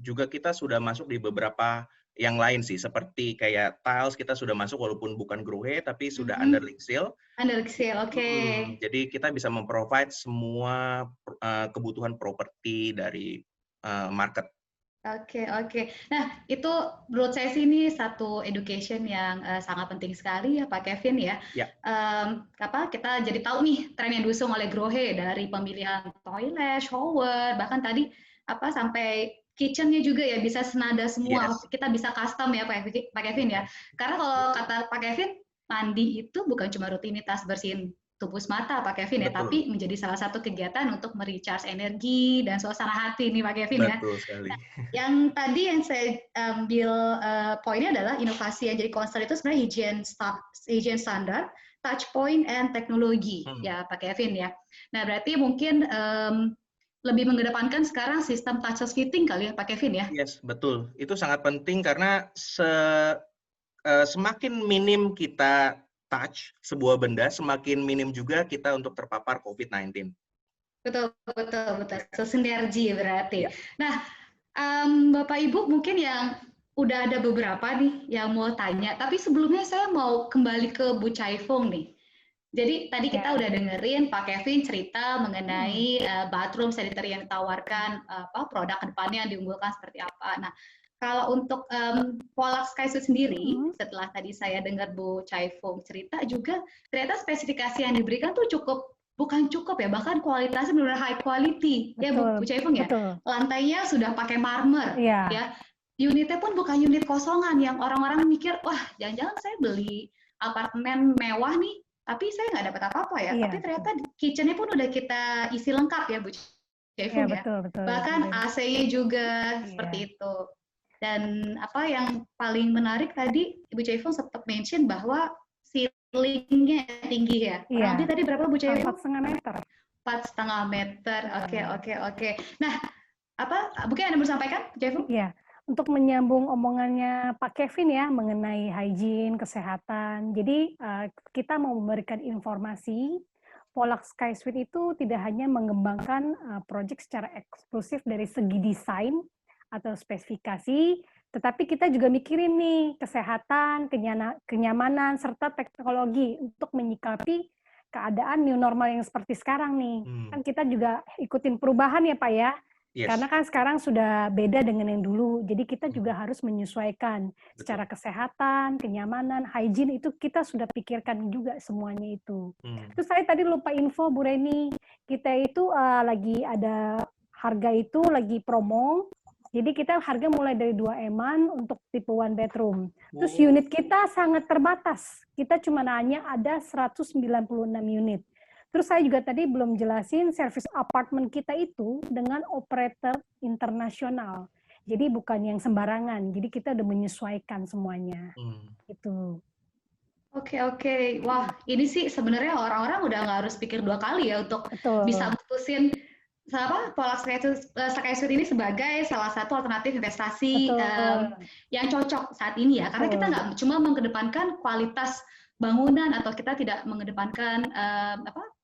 juga kita sudah masuk di beberapa yang lain sih, seperti kayak tiles kita sudah masuk walaupun bukan Grohe, tapi sudah under Lixil. Under Lixil, oke. Jadi kita bisa memprovide semua kebutuhan properti dari market. Oke. Nah, itu menurut saya sih ini satu education yang sangat penting sekali ya Pak Kevin ya. Kita jadi tahu nih tren yang diusung oleh Grohe dari pemilihan toilet, shower, bahkan tadi sampai kitchen-nya juga ya bisa senada semua. Yes. Kita bisa custom ya Pak Kevin ya. Karena kalau kata Pak Kevin, mandi itu bukan cuma rutinitas bersihin tubus mata Pak Kevin ya, tapi menjadi salah satu kegiatan untuk merecharge energi dan suasana hati nih Pak Kevin ya. Betul sekali. Nah, yang tadi yang saya ambil poinnya adalah inovasi yang jadi concern itu sebenarnya hygiene standard, touch point, and teknologi ya Pak Kevin ya. Nah berarti mungkin lebih mengedepankan sekarang sistem touchless fitting kali ya Pak Kevin ya. Yes, betul. Itu sangat penting karena semakin minim kita touch sebuah benda, semakin minim juga kita untuk terpapar COVID-19. Betul. So, sinergi berarti. Ya. Nah, Bapak Ibu mungkin yang udah ada beberapa nih yang mau tanya, tapi sebelumnya saya mau kembali ke Bu Chaifeng nih. Jadi tadi kita udah dengerin Pak Kevin cerita mengenai bathroom sanitary yang ditawarkan, produk kedepannya yang diunggulkan seperti apa. Nah, kalau untuk Polak Sky Suite sendiri, setelah tadi saya dengar Bu Chaifeng cerita juga, ternyata spesifikasi yang diberikan tuh bukan cukup ya, bahkan kualitasnya benar-benar high quality. Ya Bu Chaifeng ya, lantainya sudah pakai marmer, ya. Unitnya pun bukan unit kosongan yang orang-orang mikir, wah jangan-jangan saya beli apartemen mewah nih, tapi saya nggak dapat apa-apa ya. Tapi ternyata kitchennya pun udah kita isi lengkap ya Bu Chaifeng ya. Bahkan AC-nya juga seperti itu. Dan apa yang paling menarik tadi Ibu Chaifeng sempat mention bahwa ceilingnya tinggi ya. Kurang lebih tadi berapa Bu Chaifeng? 4,5 meter. 4,5 meter. Oke. Nah, mungkin Anda mau sampaikan, Bu Chaifeng? Iya. Untuk menyambung omongannya Pak Kevin ya mengenai hygiene, kesehatan. Jadi kita mau memberikan informasi, Polak Sky Suite itu tidak hanya mengembangkan proyek secara eksklusif dari segi desain atau spesifikasi, tetapi kita juga mikirin nih kesehatan, kenyamanan, serta teknologi untuk menyikapi keadaan new normal yang seperti sekarang nih. Kan kita juga ikutin perubahan ya Pak ya. Yes. Karena kan sekarang sudah beda dengan yang dulu, jadi kita juga harus menyesuaikan secara kesehatan, kenyamanan, hygiene itu kita sudah pikirkan juga semuanya itu. Terus saya tadi lupa info Bu Reni, kita itu lagi ada harga itu lagi promo, jadi kita harga mulai dari 2M-an untuk tipe 1 bedroom. Terus unit kita sangat terbatas, kita cuma hanya ada 196 unit. Terus saya juga tadi belum jelasin service apartemen kita itu dengan operator internasional. Jadi bukan yang sembarangan. Jadi kita udah menyesuaikan semuanya. Gitu. Oke. Wah, ini sih sebenarnya orang-orang udah nggak harus pikir 2 kali ya untuk bisa mutusin Polak Sky Suite ini sebagai salah satu alternatif investasi yang cocok saat ini ya. Karena kita nggak cuma mengedepankan kualitas bangunan atau kita tidak mengedepankan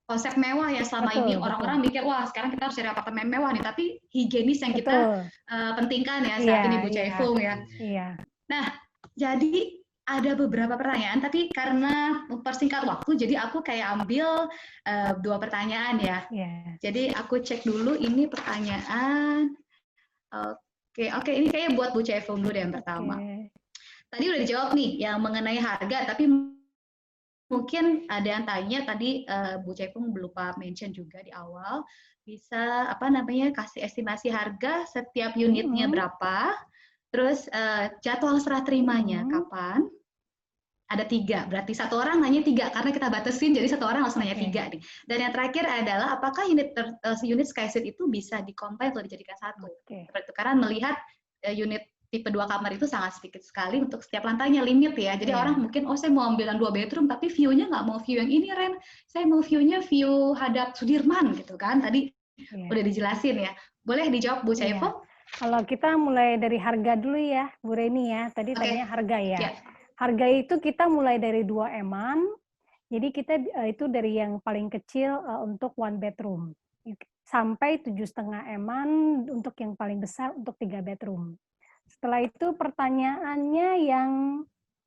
konsep mewah ya selama ini orang-orang mikir wah sekarang kita harus cari apartemen mewah nih, tapi higienis yang kita pentingkan ya saat ini Bu Chaifeng ya. Nah, jadi ada beberapa pertanyaan, tapi karena mempersingkat waktu, jadi aku kayak ambil 2 pertanyaan ya. Jadi aku cek dulu ini pertanyaan. Oke, ini kayaknya buat Bu Chaifeng dulu deh yang pertama. Tadi udah dijawab nih yang mengenai harga, tapi mungkin ada yang tanya tadi Bu Chaifeng lupa mention juga di awal, bisa kasih estimasi harga setiap unitnya berapa, terus jadwal serah terimanya kapan? Ada 3, berarti 1 orang nanya 3 karena kita batasin jadi 1 orang langsung nanya 3 nih. Dan yang terakhir adalah apakah unit Sky Suite itu bisa di-combine atau dijadikan satu? Seperti itu, karena melihat unit tipe 2 kamar itu sangat sedikit sekali untuk setiap lantainya, limit ya. Jadi orang mungkin, saya mau ambil yang 2 bedroom, tapi view-nya nggak mau view yang ini, Ren. Saya mau view-nya view hadap Sudirman, gitu kan. Tadi udah dijelasin ya. Boleh dijawab, Bu Chaifeng? Kalau kita mulai dari harga dulu ya, Bu Reni ya. Tadi tanya harga ya. Harga itu kita mulai dari 2M-an. Jadi kita itu dari yang paling kecil untuk 1 bedroom. Sampai 7,5M-an untuk yang paling besar untuk 3 bedroom. Setelah itu pertanyaannya yang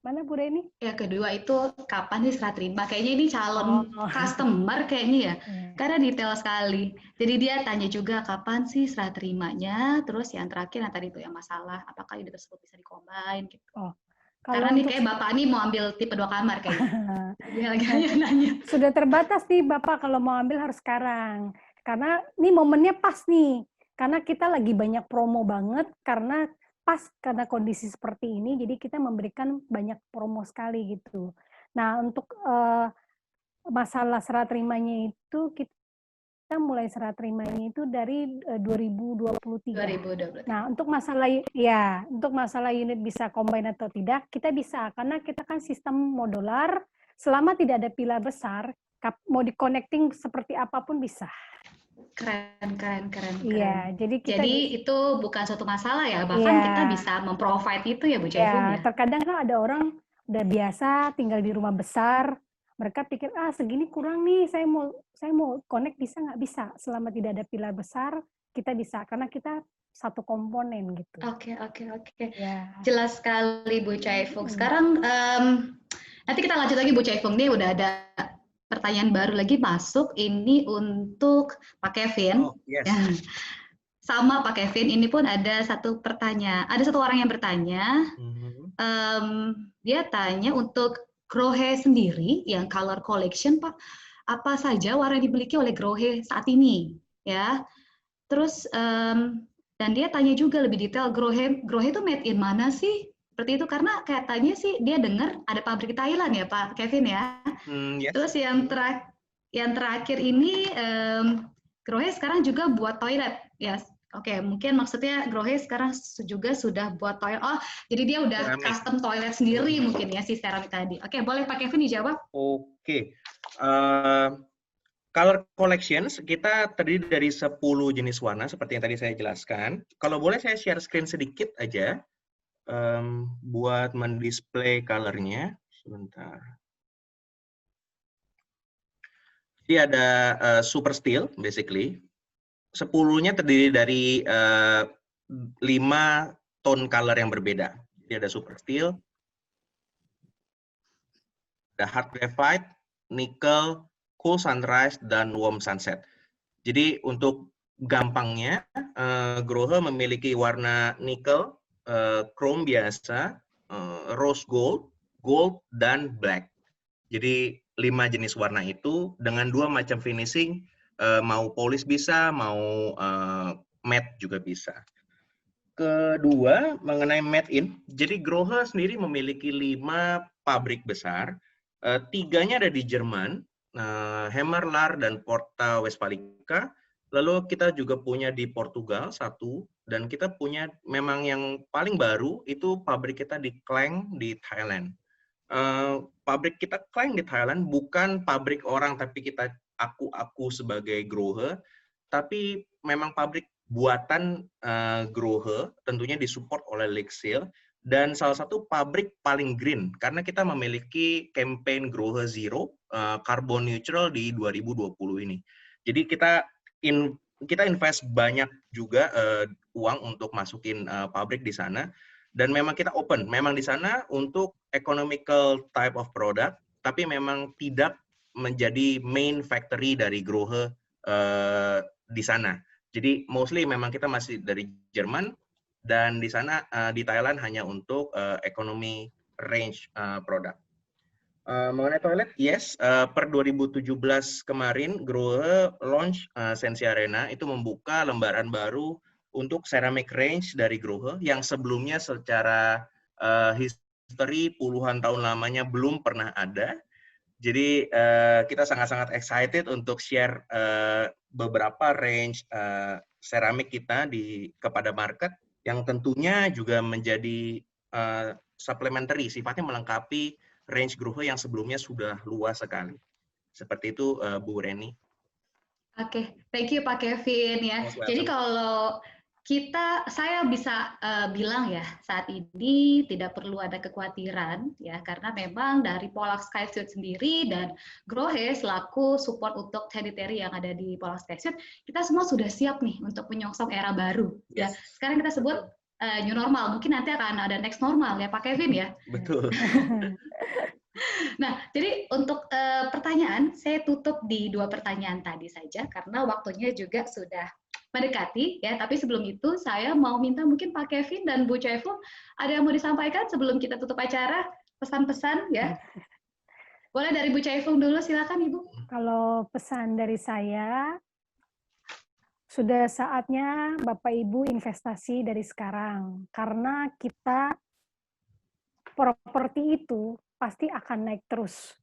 mana Bu Reni? Yang kedua itu kapan sih serah terima? Kayaknya ini calon customer kayaknya ya. Karena detail sekali. Jadi dia tanya juga kapan sih serah terimanya, terus yang terakhir yang tadi itu yang masalah apakah unit tersebut bisa di-combine gitu. Karena nih kayak Bapak nih mau ambil tipe 2 kamar kayaknya. Dia lagi nanya. Sudah terbatas nih Bapak kalau mau ambil harus sekarang. Karena ini momennya pas nih. Karena kita lagi banyak promo banget karena kondisi seperti ini, jadi kita memberikan banyak promo sekali gitu. Nah, untuk masalah serah terimanya itu kita mulai serah terimanya itu dari 2023. Nah, untuk masalah unit bisa combine atau tidak, kita bisa karena kita kan sistem modular, selama tidak ada pilar besar, mau di-connecting seperti apapun bisa. Keren. Iya, jadi itu bukan suatu masalah ya, bahkan kita bisa memprovide itu ya Bu Chaifeng ya. Terkadang kan ada orang udah biasa tinggal di rumah besar, mereka pikir segini kurang nih, saya mau connect bisa nggak? Bisa, selama tidak ada pilar besar kita bisa, karena kita satu komponen gitu. Oke. Ya. Jelas sekali Bu Chaifung. Sekarang nanti kita lanjut lagi Bu Chaifung. Nih udah ada pertanyaan baru lagi masuk. Ini untuk Pak Kevin. Oh, yes. Ya. Sama Pak Kevin, ini pun ada satu pertanyaan. Ada satu orang yang bertanya. Dia tanya untuk Grohe sendiri yang color collection, Pak, apa saja warna yang dimiliki oleh Grohe saat ini? Ya. Terus dan dia tanya juga lebih detail, Grohe itu made in mana sih? Seperti itu, karena katanya sih dia dengar ada pabrik Thailand ya Pak Kevin ya. Yes. Terus yang terakhir ini Grohe sekarang juga buat toilet ya. Oke, mungkin maksudnya Grohe sekarang juga sudah buat toilet. Oh, jadi dia udah Ceramik. custom toilet sendiri mungkin ya si Ceramik tadi. Oke, boleh Pak Kevin dijawab? Oke. Color collections kita terdiri dari 10 jenis warna seperti yang tadi saya jelaskan. Kalau boleh saya share screen sedikit aja buat mendisplay colornya. Sebentar. Jadi ada super steel basically. 10-nya terdiri dari 5 tone color yang berbeda. Jadi ada super steel, ada hard graphite, nickel, cool sunrise, dan warm sunset. Jadi untuk gampangnya, Grohe memiliki warna nickel, chrome biasa, rose gold, gold, dan black. Jadi 5 jenis warna itu dengan 2 macam finishing, mau polish bisa, mau matte juga bisa. Kedua, mengenai made in, jadi Grohe sendiri memiliki 5 pabrik besar, 3-nya ada di Jerman, Hemmerlar dan Porta Westfalica. Lalu kita juga punya di Portugal 1, dan kita punya memang yang paling baru itu pabrik kita di Klang di Thailand. Pabrik kita Klang di Thailand bukan pabrik orang, tapi kita aku sebagai Grohe, tapi memang pabrik buatan Grohe, tentunya disupport oleh Lixil, dan salah satu pabrik paling green karena kita memiliki campaign Grohe Zero carbon neutral di 2020 ini. Jadi kita invest banyak juga uang untuk masukin pabrik di sana, dan memang kita open, memang di sana untuk economical type of product, tapi memang tidak menjadi main factory dari Grohe di sana. Jadi mostly memang kita masih dari Jerman, dan di sana di Thailand hanya untuk economy range produk. Mengenai toilet, yes, per 2017 kemarin Grohe launch Sensi Arena itu membuka lembaran baru untuk ceramic range dari Grohe yang sebelumnya secara history puluhan tahun lamanya belum pernah ada. Jadi kita sangat-sangat excited untuk share beberapa range seramik kita kepada market yang tentunya juga menjadi supplementary, sifatnya melengkapi range Grohe yang sebelumnya sudah luas sekali. Seperti itu Bu Reni. Oke, thank you Pak Kevin ya. Jadi kalau saya bisa bilang ya, saat ini tidak perlu ada kekhawatiran ya, karena memang dari Polak Sky Suite sendiri dan Grohe selaku support untuk sanitary yang ada di Polak Sky Suite, kita semua sudah siap nih untuk menyongsong era baru. Yes. Ya. Sekarang kita sebut new normal, mungkin nanti akan ada next normal ya Pak Kevin ya. Betul. Nah, jadi untuk pertanyaan, saya tutup di 2 pertanyaan tadi saja, karena waktunya juga sudah mendekati ya. Tapi sebelum itu saya mau minta mungkin Pak Kevin dan Bu Chaifung ada yang mau disampaikan sebelum kita tutup acara, pesan-pesan ya. Boleh dari Bu Chaifung dulu, silakan Ibu. Kalau pesan dari saya, sudah saatnya Bapak Ibu investasi dari sekarang, karena kita properti itu pasti akan naik terus.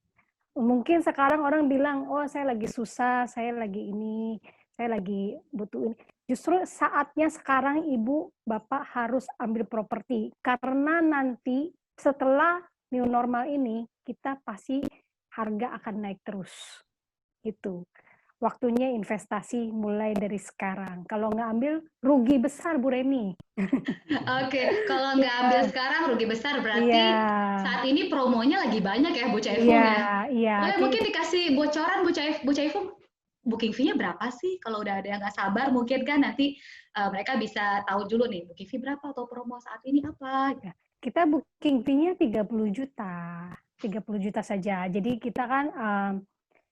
Mungkin sekarang orang bilang, oh saya lagi susah, saya lagi ini, saya lagi butuh ini. Justru saatnya sekarang Ibu, Bapak harus ambil properti. Karena nanti setelah new normal ini, kita pasti harga akan naik terus. Gitu. Waktunya investasi mulai dari sekarang. Kalau nggak ambil, rugi besar Bu Reni. Oke, kalau nggak ambil sekarang rugi besar, berarti saat ini promonya lagi banyak ya Bu Chaifung ya? Iya. Boleh mungkin dikasih bocoran Bu Chaifung? booking fee-nya berapa sih? Kalau udah ada yang nggak sabar, mungkin kan nanti mereka bisa tahu dulu nih, booking fee berapa atau promo saat ini apa. Kita booking fee-nya 30 juta. 30 juta saja. Jadi kita kan,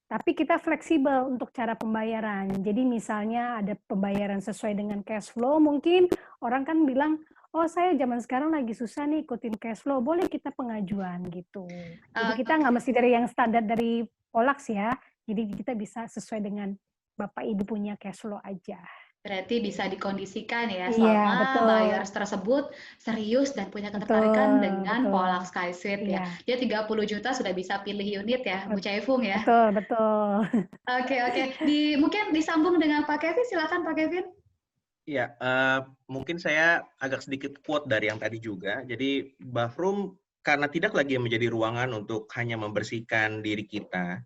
tapi kita fleksibel untuk cara pembayaran. Jadi misalnya ada pembayaran sesuai dengan cash flow, mungkin orang kan bilang, oh saya zaman sekarang lagi susah nih ikutin cash flow, boleh kita pengajuan gitu. Jadi kita nggak mesti dari yang standar dari Polax ya, jadi kita bisa sesuai dengan Bapak Ibu punya cash flow aja. Berarti bisa dikondisikan ya, selama buyers tersebut serius dan punya ketertarikan dengan Polax SkySuite ya. Dia 30 juta sudah bisa pilih unit ya, Bu Chaefung ya. Betul. Oke. Mungkin disambung dengan Pak Kevin, silakan Pak Kevin. Ya, mungkin saya agak sedikit quote dari yang tadi juga. Jadi bathroom karena tidak lagi menjadi ruangan untuk hanya membersihkan diri kita,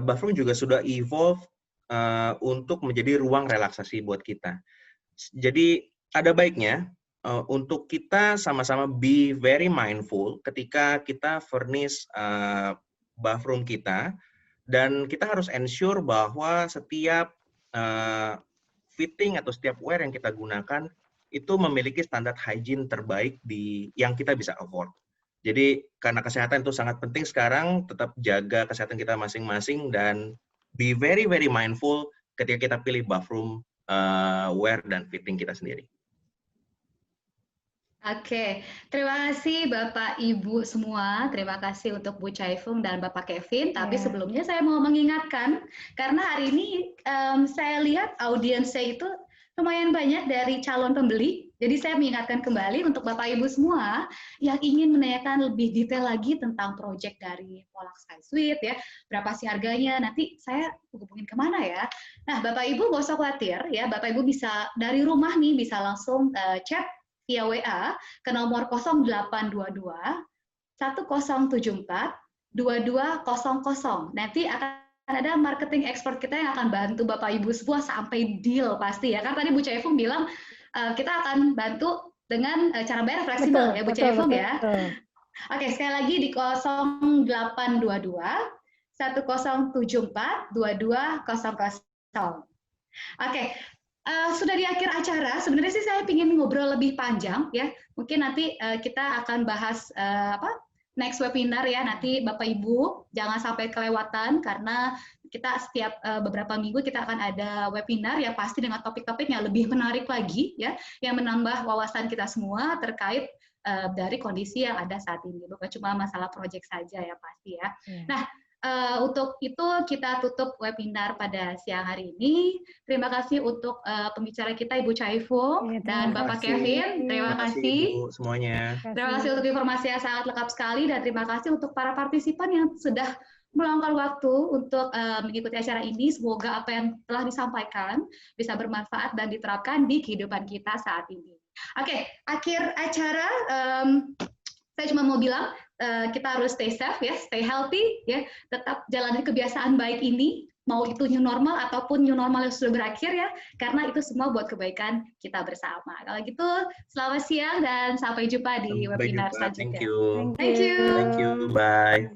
bathroom juga sudah evolve untuk menjadi ruang relaksasi buat kita. Jadi ada baiknya untuk kita sama-sama be very mindful ketika kita furnish bathroom kita, dan kita harus ensure bahwa setiap fitting atau setiap wear yang kita gunakan itu memiliki standar hygiene terbaik yang kita bisa afford. Jadi karena kesehatan itu sangat penting sekarang, tetap jaga kesehatan kita masing-masing dan be very very mindful ketika kita pilih bathroom wear dan fitting kita sendiri. Oke, terima kasih Bapak Ibu semua. Terima kasih untuk Bu Chaefung dan Bapak Kevin. Tapi sebelumnya saya mau mengingatkan, karena hari ini saya lihat audiensnya itu lumayan banyak dari calon pembeli. Jadi saya mengingatkan kembali untuk Bapak Ibu semua yang ingin menanyakan lebih detail lagi tentang proyek dari Polax SkySuite ya. Berapa sih harganya? Nanti saya hubungin kemana ya? Nah, Bapak Ibu nggak usah khawatir ya. Bapak Ibu bisa dari rumah nih bisa langsung chat via WA ke nomor 0822 1074 2200. Nanti akan ada marketing expert kita yang akan bantu Bapak Ibu semua sampai deal pasti ya. Kan tadi Bu Chaefung bilang kita akan bantu dengan cara bayar fleksibel ya Bu Chaefung ya. Oke, sekali lagi di 0822 1074 2200. Oke. Sudah di akhir acara, sebenarnya sih saya ingin ngobrol lebih panjang ya. Mungkin nanti kita akan bahas next webinar ya. Nanti Bapak Ibu jangan sampai kelewatan karena kita setiap beberapa minggu kita akan ada webinar yang pasti dengan topik-topik yang lebih menarik lagi ya, yang menambah wawasan kita semua terkait dari kondisi yang ada saat ini. Bukan cuma masalah proyek saja ya pasti ya. Nah, untuk itu kita tutup webinar pada siang hari ini. Terima kasih untuk pembicara kita Ibu Chaefung dan Bapak Kevin. Terima kasih Ibu semuanya. Terima kasih untuk informasi yang sangat lengkap sekali dan terima kasih untuk para partisipan yang sudah meluangkan waktu untuk mengikuti acara ini. Semoga apa yang telah disampaikan bisa bermanfaat dan diterapkan di kehidupan kita saat ini. Oke, akhir acara saya cuma mau bilang kita harus stay safe ya, stay healthy ya, tetap jalani kebiasaan baik ini, mau itu new normal ataupun new normal yang sudah berakhir ya, karena itu semua buat kebaikan kita bersama. Kalau gitu, selamat siang dan sampai jumpa di webinar selanjutnya. Thank you. Thank you. Thank you. Bye.